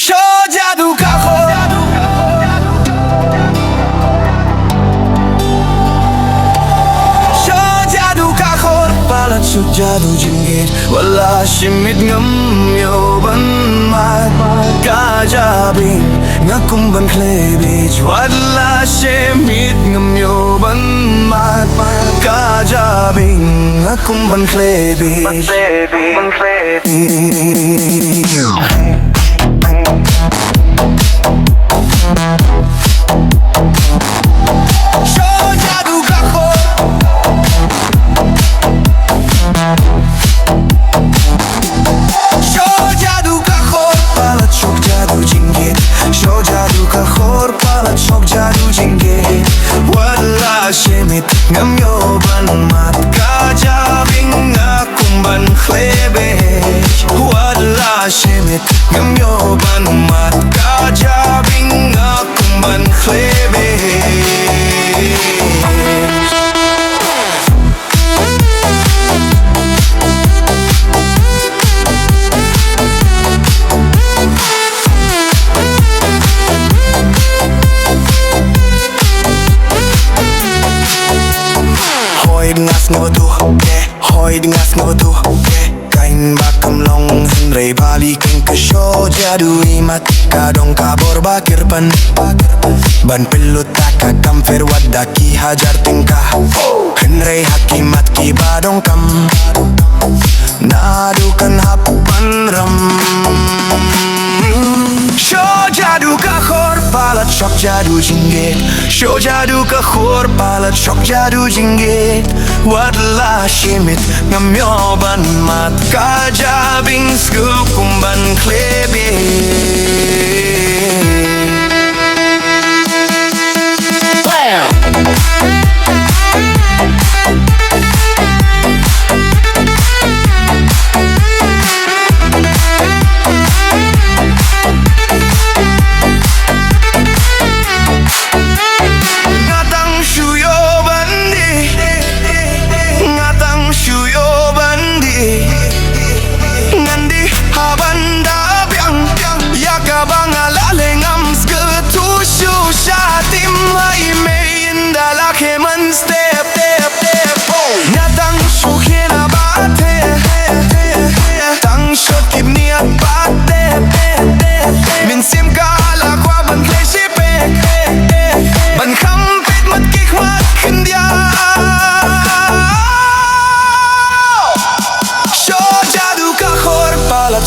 SHOH JADU KA KHOR SHOH JADU KA KHOR Paralok jadu jinggit Wala simit ngamyo ban mat Kajabing ngakumban klebij Wala simit ngamyo ban mat Kajabing ngakumban klebij SHOH JADU KA KHOR SHOH JADU KA KHOR Paralok jadu jinggit SHOH JADU KA KHOR Paralok jadu jinggit Wala simit ngamyo ban mat Kajabing ngakumban klebej Wala simit ngamyo ban mat Kajabing ngakumban klebej Dengas ngabatu, hoy dengas ngabatu, Kane bakam long hynnrei balikin ke SHOH jadu imat kadong kabor bakir pan ban pelut taka kamfer wadaki hajar tingkah hynnrei hakimat ki badong kam nadukan hapan ram SHOH JADU KA KHOR Paralok jadu jinggit SHOH JADU KA KHOR Paralok jadu jinggit Wala simit ngamyo ban mat Kajabing ngakumban klebej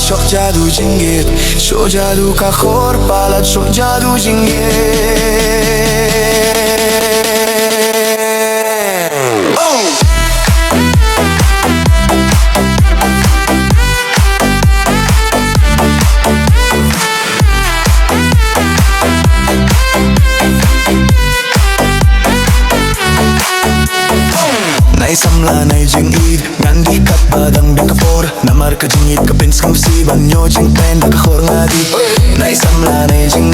SHOH jadu jinggit SHOH JADU KA KHOR Paralok jadu jinggit Nai samla nai jing id ngandi kat badang dang kapor namar ka jingit ka pynsñgew si banyo jing pen da ka khor ngadi Nai samla nai jing